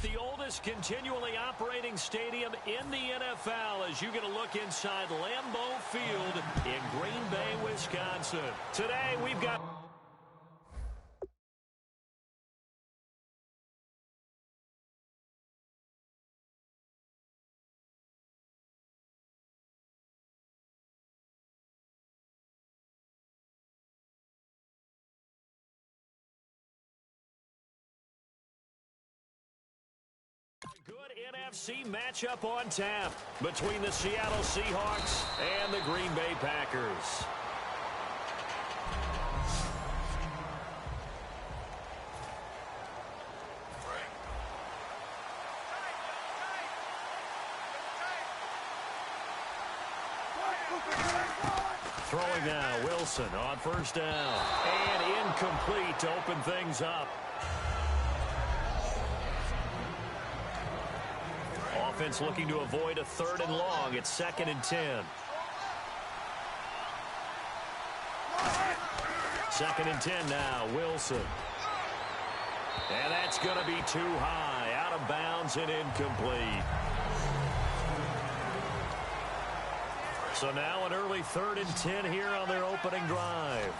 with the oldest continually operating stadium in the NFL as you get a look inside Lambeau Field in Green Bay, Wisconsin. Today we've got... Good NFC matchup on tap between the Seattle Seahawks and the Green Bay Packers. Throwing now, Wilson on first down. And incomplete to open things up. Offense looking to avoid a 3rd and long. It's 2nd and 10. 2nd and 10 now, Wilson. And that's going to be too high. Out of bounds and incomplete. So now an early 3rd and 10 here on their opening drive.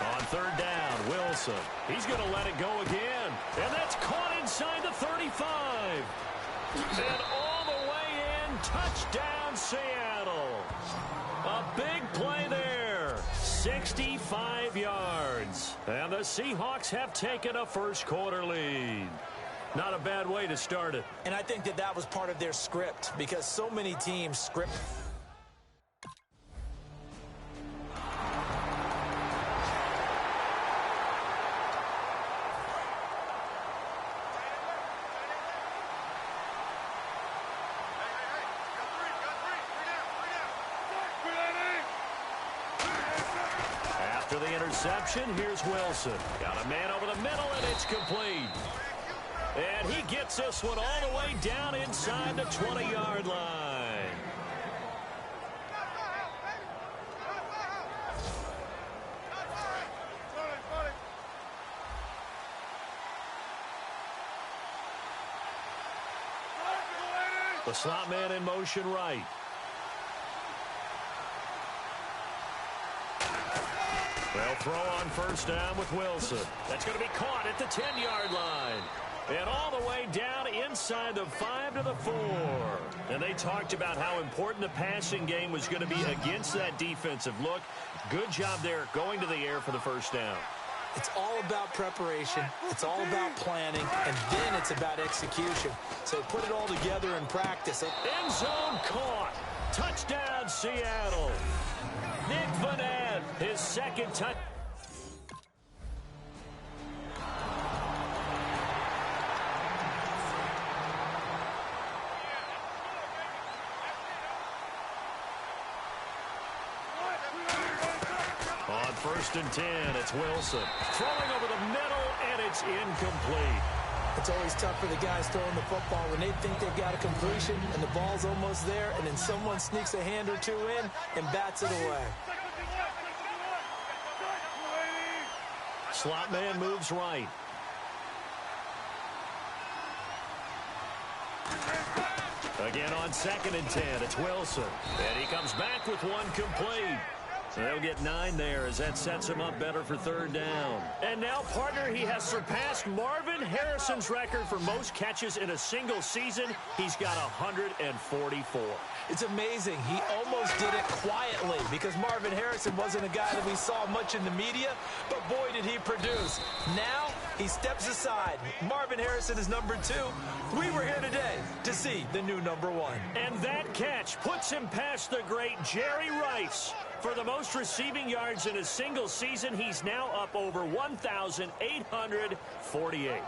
On 3rd down, Wilson. He's going to let it go again. And that's caught inside the 35. And all the way in, touchdown Seattle. A big play there. 65 yards. And the Seahawks have taken a first-quarter lead. Not a bad way to start it. And I think that was part of their script because so many teams script. After the interception, here's Wilson. Got a man over the middle, and it's complete. And he gets this one all the way down inside the 20-yard line. The slot man in motion right. They'll throw on first down with Wilson. That's going to be caught at the 10-yard line. And all the way down inside the 5 to the 4. And they talked about how important the passing game was going to be against that defensive look. Good job there going to the air for the first down. It's all about preparation. It's all about planning. And then it's about execution. So put it all together in practice. End zone caught. Touchdown, Seattle. Nick Vanette, his 2nd touchdown. On 1st and 10, it's Wilson. Throwing over the middle, and it's incomplete. It's always tough for the guys throwing the football when they think they've got a completion and the ball's almost there, and then someone sneaks a hand or two in and bats it away. Slot man moves right. Again on 2nd and 10, it's Wilson. And he comes back with one complete. So they'll get 9 there as that sets him up better for 3rd down. And now, partner, he has surpassed Marvin Harrison's record for most catches in a single season. He's got 144. It's amazing. He almost did it quietly because Marvin Harrison wasn't a guy that we saw much in the media, but boy, did he produce. Now, he steps aside. Marvin Harrison is number 2. We were here today to see the new number 1. And that catch puts him past the great Jerry Rice. For the most receiving yards in a single season, he's now up over 1,848.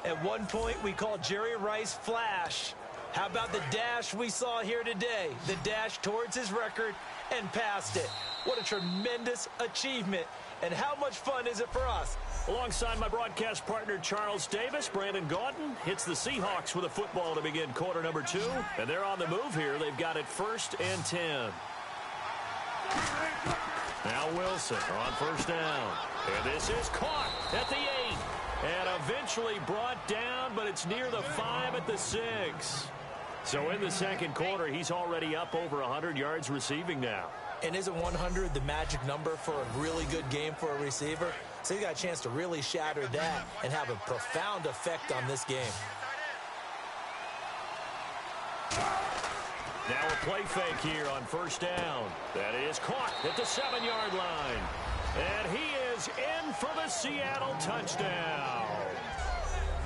At one point, we called Jerry Rice Flash. How about the dash we saw here today? The dash towards his record and past it. What a tremendous achievement. And how much fun is it for us? Alongside my broadcast partner, Charles Davis, Brandon Gaudin hits the Seahawks with a football to begin quarter number 2. And they're on the move here. They've got it 1st and 10. Now Wilson on first down. And this is caught at the 8. And eventually brought down, but it's near the 5 at the 6. So in the second quarter, he's already up over 100 yards receiving now. And isn't 100 the magic number for a really good game for a receiver? So he got a chance to really shatter that and have a profound effect on this game. Now a play fake here on first down. That is caught at the 7-yard line. And he is in for the Seattle touchdown.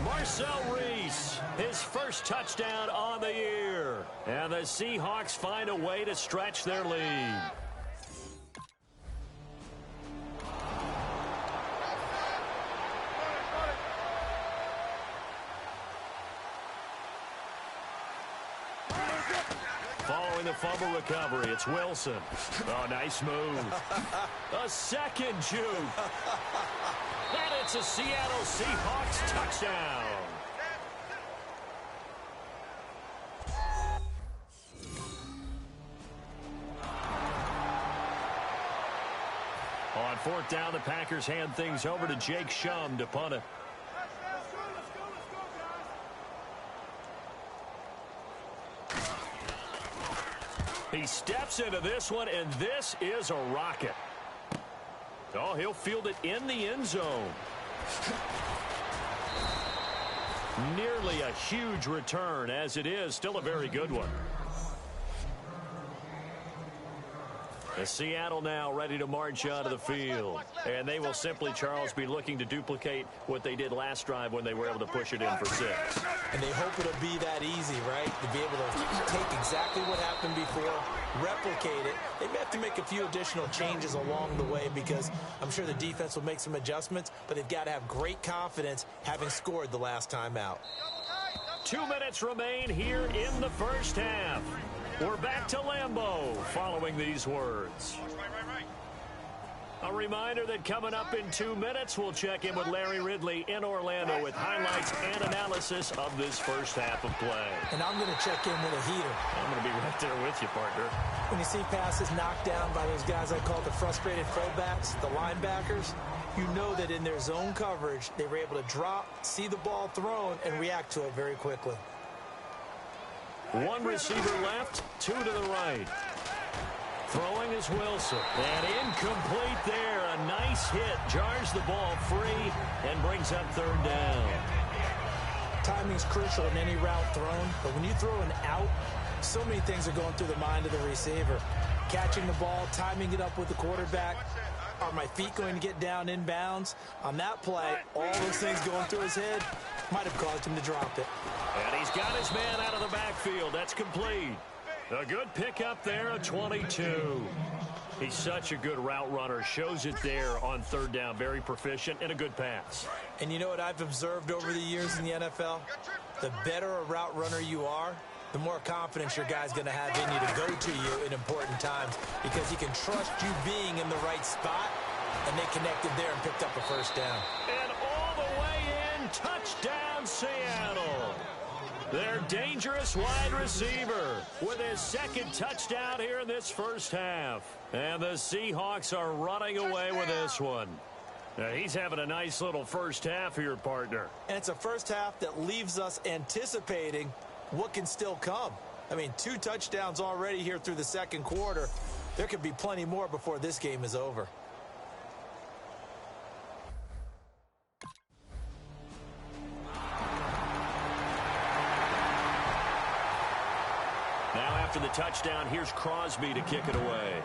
Marcel Reese, his first touchdown on the year. And the Seahawks find a way to stretch their lead. Following the fumble recovery, it's Wilson. Oh, nice move. A second juke. And it's a Seattle Seahawks touchdown. On fourth down, the Packers hand things over to Jake Shum to punt it. He steps into this one, and this is a rocket. Oh, he'll field it in the end zone. Nearly a huge return, as it is still a very good one. The Seattle now ready to march out of the field. And they will simply, Charles, be looking to duplicate what they did last drive when they were able to push it in for 6. And they hope it'll be that easy, right? To be able to take exactly what happened before, replicate it. They may have to make a few additional changes along the way because I'm sure the defense will make some adjustments, but they've got to have great confidence having scored the last time out. 2 minutes remain here in the first half. We're back to Lambeau following these words. A reminder that coming up in 2 minutes, we'll check in with Larry Ridley in Orlando with highlights and analysis of this first half of play. And I'm going to check in with a heater. I'm going to be right there with you, partner. When you see passes knocked down by those guys I call the frustrated fullbacks, the linebackers, you know that in their zone coverage, they were able to drop, see the ball thrown, and react to it very quickly. One receiver left, 2 to the right. Throwing is Wilson. And incomplete there. A nice hit. Jars the ball free and brings up third down. Timing's crucial in any route thrown, but when you throw an out, so many things are going through the mind of the receiver. Catching the ball, timing it up with the quarterback. Are my feet going to get down inbounds? On that play, all those things going through his head might have caused him to drop it. And he's got his man out of the backfield. That's complete. A good pickup there, a 22. He's such a good route runner. Shows it there on third down. Very proficient and a good pass. And you know what I've observed over the years in the NFL? The better a route runner you are, the more confidence your guy's going to have in you to go to you in important times because he can trust you being in the right spot, and they connected there and picked up a first down. And all the way in, touchdown Seattle. Their dangerous wide receiver with his second touchdown here in this first half. And the Seahawks are running away with this one. Now, he's having a nice little first half here, partner. And it's a first half that leaves us anticipating what can still come. I mean, 2 touchdowns already here through the second quarter. There could be plenty more before this game is over. Now after the touchdown, here's Crosby to kick it away.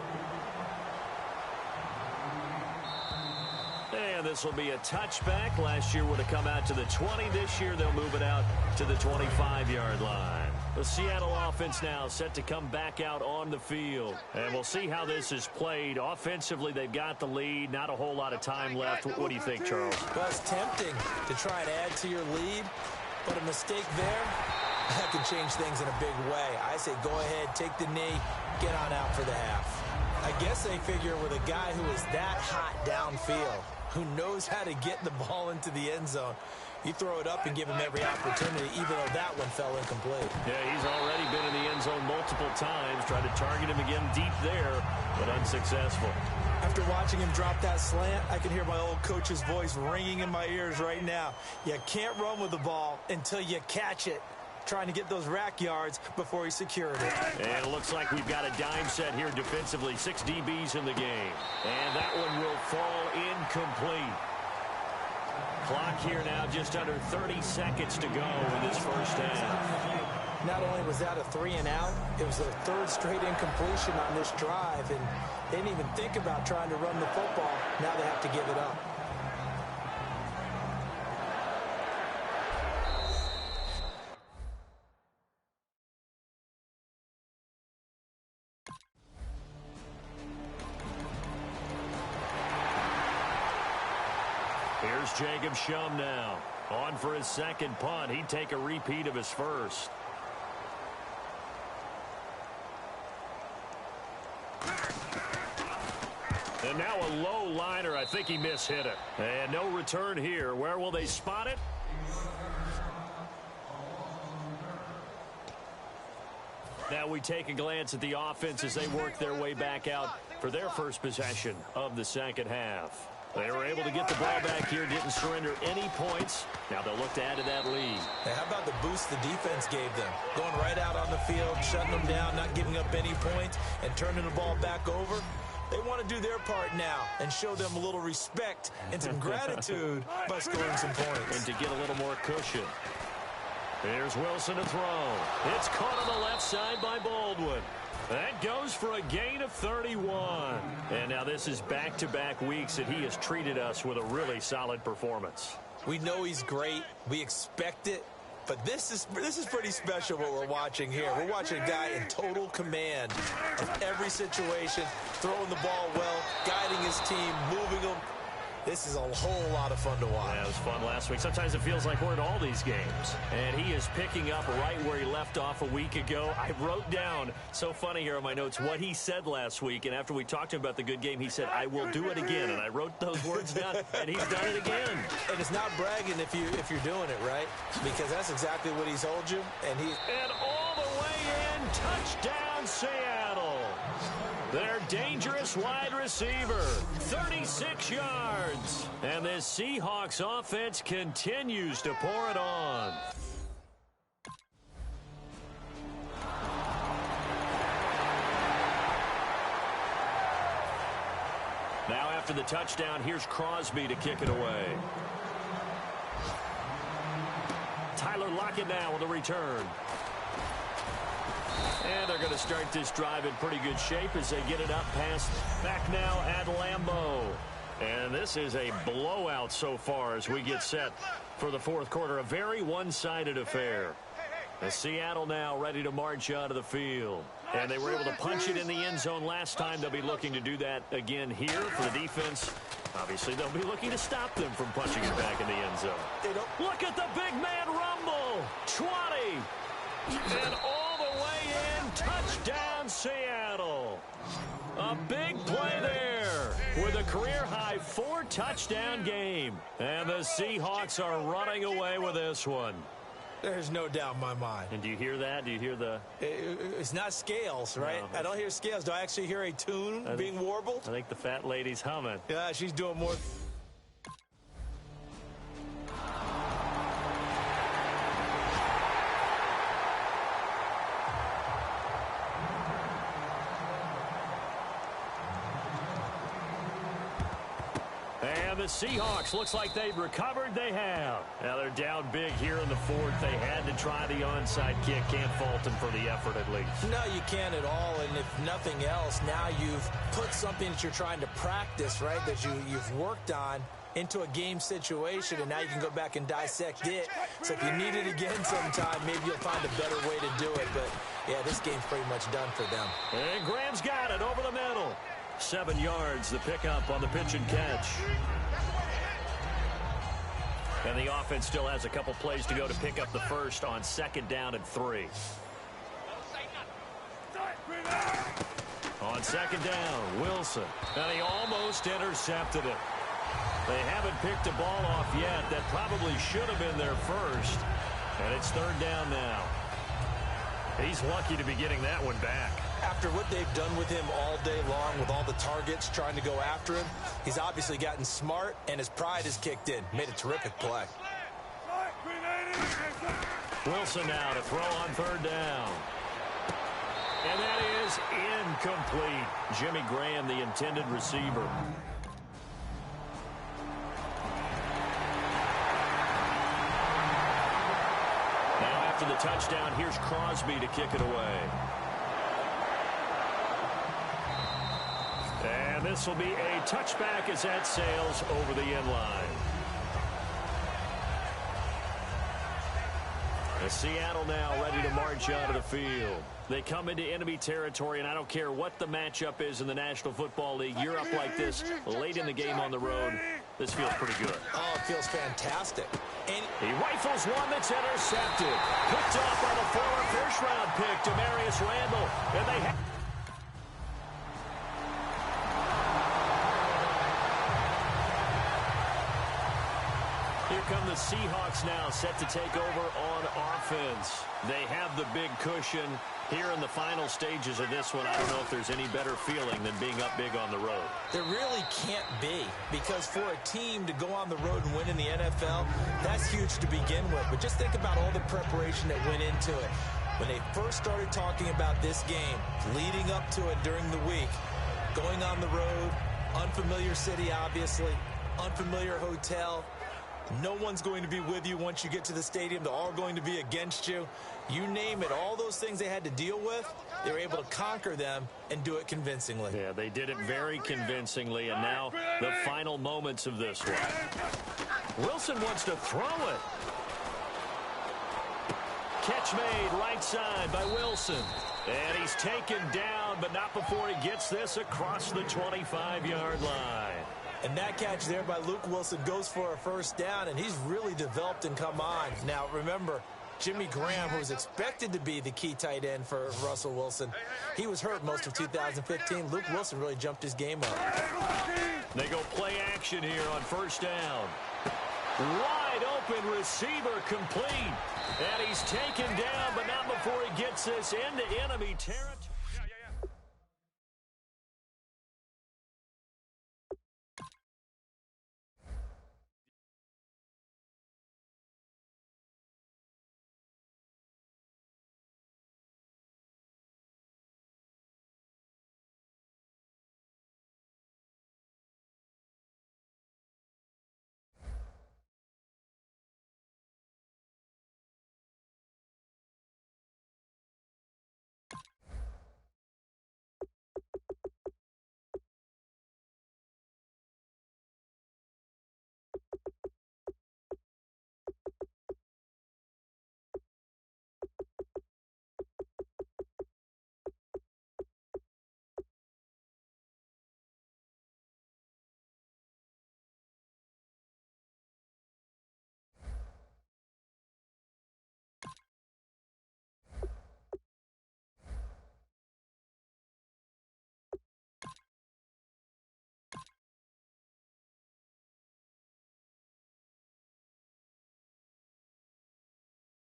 And this will be a touchback. Last year would have come out to the 20. This year they'll move it out to the 25-yard line. The Seattle offense now set to come back out on the field. And we'll see how this is played. Offensively, they've got the lead. Not a whole lot of time left. What do you think, Charles? Well, it's tempting to try and add to your lead, but a mistake there, that can change things in a big way. I say go ahead, take the knee, get on out for the half. I guess they figure with a guy who is that hot downfield, who knows how to get the ball into the end zone. You throw it up and give him every opportunity, even though that one fell incomplete. Yeah, he's already been in the end zone multiple times, tried to target him again deep there, but unsuccessful. After watching him drop that slant, I can hear my old coach's voice ringing in my ears right now. You can't run with the ball until you catch it. Trying to get those rack yards before he secured it. And it looks like we've got a dime set here defensively. 6 DBs in the game. And that one will fall incomplete. Clock here now just under 30 seconds to go in this first half. Not only was that a 3 and out, it was their 3rd straight incompletion on this drive, and they didn't even think about trying to run the football. Now they have to give it up. Here's Jacob Shum now. On for his second punt. He'd take a repeat of his first. And now a low liner. I think he mishit it. And no return here. Where will they spot it? Now we take a glance at the offense as they work their way back out for their first possession of the second half. They were able to get the ball back here, didn't surrender any points. Now they'll look to add to that lead. Hey, how about the boost the defense gave them? Going right out on the field, shutting them down, not giving up any points, and turning the ball back over. They want to do their part now and show them a little respect and some gratitude by scoring some points. And to get a little more cushion. Here's Wilson to throw. It's caught on the left side by Baldwin. That goes for a gain of 31. And now this is back-to-back weeks that he has treated us with a really solid performance. We know he's great. We expect it. But this is pretty special what we're watching here. We're watching a guy in total command of every situation, throwing the ball well, guiding his team, moving them. This is a whole lot of fun to watch. Yeah, it was fun last week. Sometimes it feels like we're in all these games. And he is picking up right where he left off a week ago. I wrote down, so funny here on my notes, what he said last week. And after we talked to him about the good game, he said, I will do it again. And I wrote those words down, and he's done it again. And it's not bragging if you're doing it, right? Because that's exactly what he's told you. And all the way in, touchdown Seattle. Their dangerous wide receiver, 36 yards. And this Seahawks offense continues to pour it on. Now after the touchdown, here's Crosby to kick it away. Tyler Lockett now with a return. And they're going to start this drive in pretty good shape as they get it up past back now at Lambeau. And this is a blowout so far as we get set for the fourth quarter. A very one-sided affair. As Seattle now ready to march out of the field. And they were able to punch it in the end zone last time. They'll be looking to do that again here for the defense. Obviously, they'll be looking to stop them from punching it back in the end zone. Look at the big man rumble. 20. And all the way in. Touchdown, Seattle. A big play there with a career-high 4-touchdown game. And the Seahawks are running away with this one. There's no doubt in my mind. And do you hear that? Do you hear the... It's not scales, right? No, I don't hear scales. Do I actually hear a tune being warbled? I think the fat lady's humming. Yeah, she's doing more... The Seahawks looks like they've recovered. They have. Now they're down big here in the fourth. They had to try the onside kick. Can't fault them for the effort at least. No, you can't at all. And if nothing else, now you've put something that you're trying to practice, right, that you've worked on into a game situation, and now you can go back and dissect it. So if you need it again sometime, maybe you'll find a better way to do it. But, yeah, this game's pretty much done for them. And Graham's got it over the middle. 7 yards, the pickup on the pitch and catch. And the offense still has a couple plays to go to pick up the first on 2nd down and 3. On 2nd down, Wilson. And he almost intercepted it. They haven't picked a ball off yet. That probably should have been their first. And it's third down now. He's lucky to be getting that one back. After what they've done with him all day long, with all the targets trying to go after him, he's obviously gotten smart, and his pride has kicked in. Made a terrific play. Wilson now to throw on third down. And that is incomplete. Jimmy Graham, the intended receiver. Now after the touchdown, here's Crosby to kick it away. And this will be a touchback as that sails over the end line. Seattle now ready to march out of the field. They come into enemy territory, and I don't care what the matchup is in the National Football League. You're up like this late in the game on the road. This feels pretty good. Oh, it feels fantastic. And he rifles one that's intercepted. Picked off by the former first-round pick, Demarius Randall. And they have... Here come the Seahawks now, set to take over on offense. They have the big cushion here in the final stages of this one. I don't know if there's any better feeling than being up big on the road. There really can't be, because for a team to go on the road and win in the NFL, that's huge to begin with. But just think about all the preparation that went into it. When they first started talking about this game, leading up to it during the week, going on the road, unfamiliar city, obviously, unfamiliar hotel. No one's going to be with you once you get to the stadium. They're all going to be against you. You name it, all those things they had to deal with, they were able to conquer them and do it convincingly. Yeah, they did it very convincingly, and now the final moments of this one. Wilson wants to throw it. Catch made right side by Wilson. And he's taken down, but not before he gets this across the 25-yard line. And that catch there by Luke Wilson goes for a first down, and he's really developed and come on. Now, remember, Jimmy Graham, who was expected to be the key tight end for Russell Wilson, he was hurt most of 2015. Luke Wilson really jumped his game up. They go play action here on first down. Wide open receiver complete. And he's taken down, but not before he gets this into enemy territory.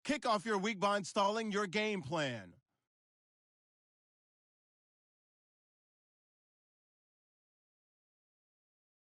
Kick off your week by installing your game plan.